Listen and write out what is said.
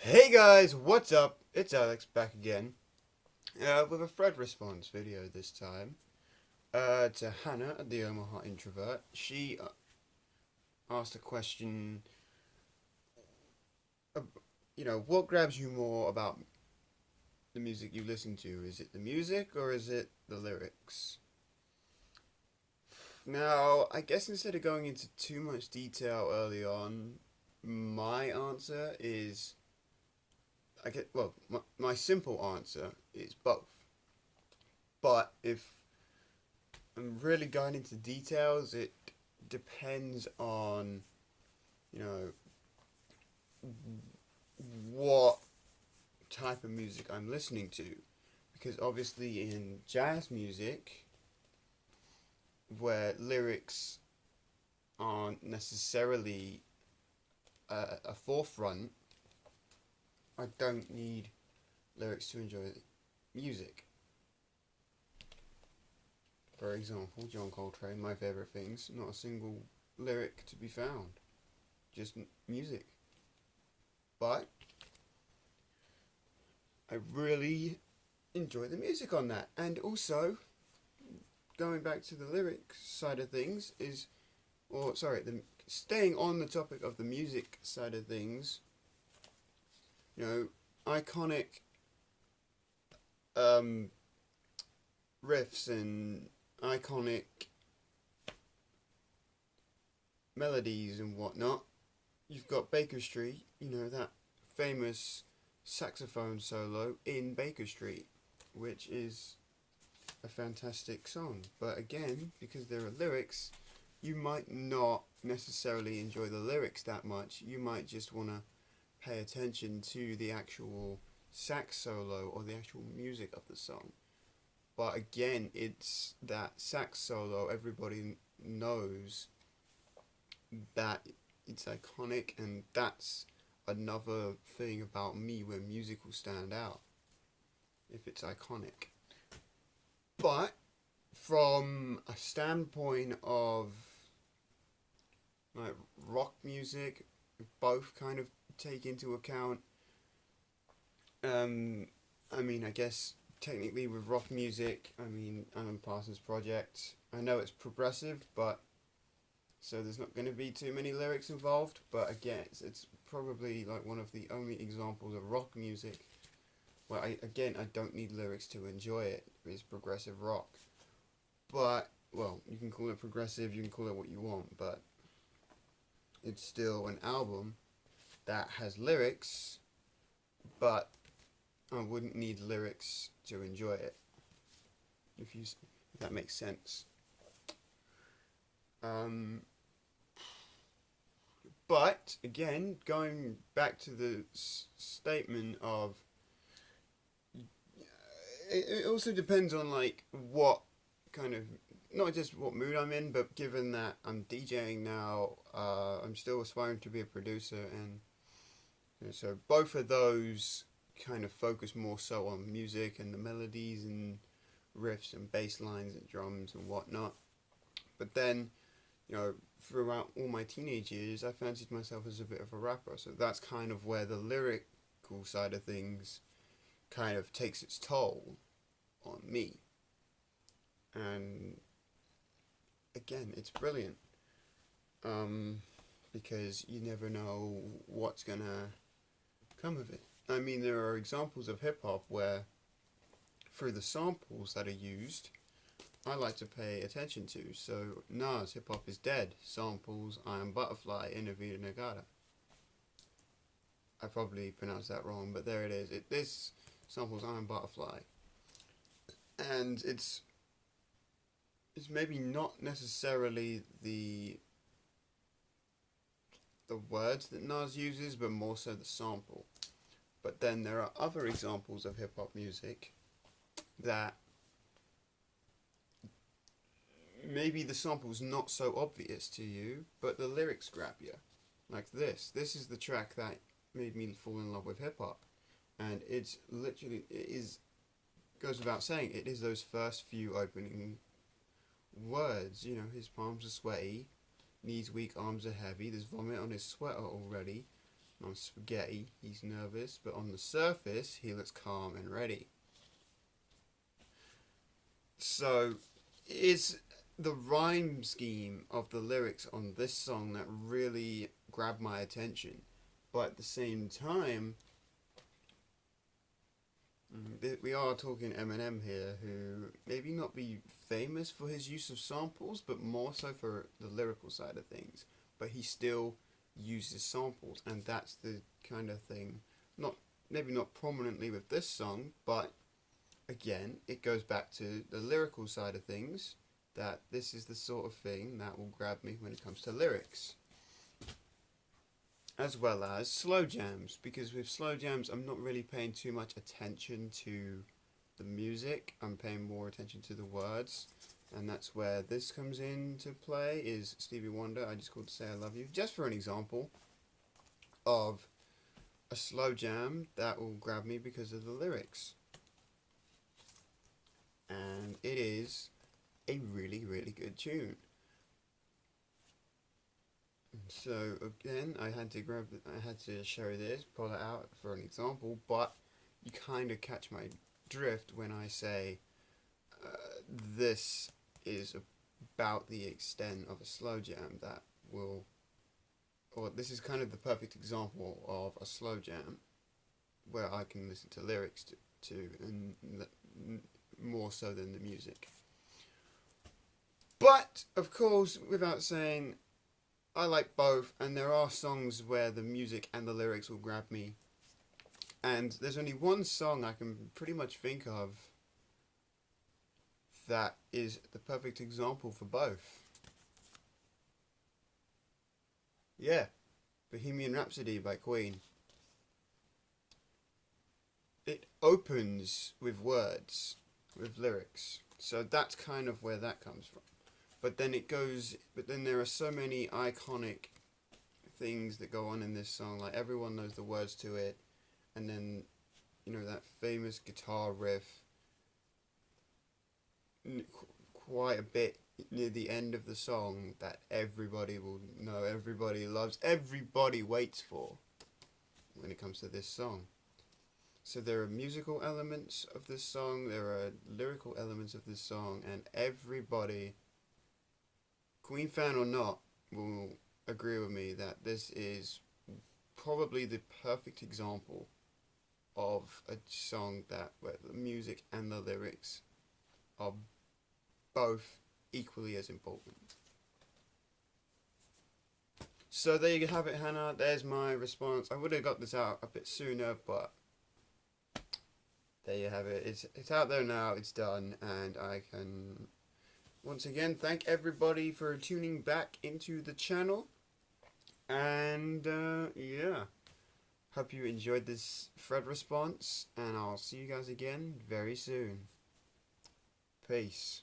Hey guys, what's up? It's Alex back again with a thread response video this time to Hanna at the Omaha Introvert. She asked a question, what grabs you more about the music you listen to? Is it the music or is it the lyrics? Now, I guess instead of going into too much detail early on, my answer is my simple answer is both. But if I'm really going into details, it depends on, you know, what type of music I'm listening to. Because obviously in jazz music, where lyrics aren't necessarily a forefront, I don't need lyrics to enjoy the music. For example, John Coltrane, my favourite things, not a single lyric to be found, just music. But I really enjoy the music on that. And also, going back to the lyrics side of things staying on the topic of the music side of things, iconic riffs and iconic melodies and whatnot. You've got Baker Street, that famous saxophone solo in Baker Street, which is a fantastic song. But again, because there are lyrics, you might not necessarily enjoy the lyrics that much. You might just want to pay attention to the actual sax solo or the actual music of the song. But again, it's that sax solo, everybody knows that it's iconic, and that's another thing about me where music will stand out if it's iconic. But from a standpoint of like rock music, both kind of take into account. I guess technically with rock music, Alan Parsons Project, I know it's progressive, but so there's not going to be too many lyrics involved. But again, it's probably like one of the only examples of rock music where I don't need lyrics to enjoy it. It's progressive rock. But, well, you can call it progressive, you can call it what you want, but it's still an album that has lyrics, but I wouldn't need lyrics to enjoy it, if that makes sense. But, again, going back to the statement of, it also depends on, like, what kind of, not just what mood I'm in, but given that I'm DJing now, I'm still aspiring to be a producer, and so both of those kind of focus more so on music and the melodies and riffs and bass lines and drums and whatnot. But then, throughout all my teenage years, I fancied myself as a bit of a rapper, so that's kind of where the lyrical side of things kind of takes its toll on me. And again, it's brilliant, because you never know what's gonna come of it. There are examples of hip hop where, through the samples that are used, I like to pay attention to. So, Nas, Hip Hop is Dead, samples I Am Butterfly, Innovator Nagata. I probably pronounced that wrong, but there it is. This samples I Am Butterfly. And it's maybe not necessarily the words that Nas uses, but more so the sample. But then there are other examples of hip hop music that maybe the sample's not so obvious to you, but the lyrics grab you. Like this. This is the track that made me fall in love with hip hop. And it's literally, goes without saying, it is those first few opening words. His palms are sweaty, knees weak, arms are heavy, there's vomit on his sweater already. On spaghetti, he's nervous, but on the surface, he looks calm and ready. So, is the rhyme scheme of the lyrics on this song that really grabbed my attention. But at the same time, we are talking Eminem here, who maybe not be famous for his use of samples, but more so for the lyrical side of things. But he still uses samples, and that's the kind of thing, maybe not prominently with this song, but again, it goes back to the lyrical side of things, that this is the sort of thing that will grab me when it comes to lyrics. As well as slow jams, because with slow jams I'm not really paying too much attention to the music, I'm paying more attention to the words, and that's where this comes into play, is Stevie Wonder, I Just Called to Say I Love You, just for an example of a slow jam that will grab me because of the lyrics. And it is a really, really good tune. So again, I had to show this, pull it out for an example, but you kind of catch my drift when I say this is about the extent of a slow jam that will, or this is kind of the perfect example of a slow jam where I can listen to lyrics to and more so than the music. But of course, without saying, I like both, and there are songs where the music and the lyrics will grab me. And there's only one song I can pretty much think of that is the perfect example for both. Yeah, Bohemian Rhapsody by Queen. It opens with words, with lyrics. So that's kind of where that comes from. But then there are so many iconic things that go on in this song, like everyone knows the words to it, and then, that famous guitar riff, quite a bit near the end of the song that everybody will know, everybody loves, everybody waits for when it comes to this song. So there are musical elements of this song, there are lyrical elements of this song, and everybody, Queen fan or not, will agree with me that this is probably the perfect example of a song where the music and the lyrics are both equally as important. So there you have it, Hannah. There's my response. I would have got this out a bit sooner, but there you have it. It's out there now. It's done, and I can once again thank everybody for tuning back into the channel. And yeah, hope you enjoyed this thread response, and I'll see you guys again very soon. Peace.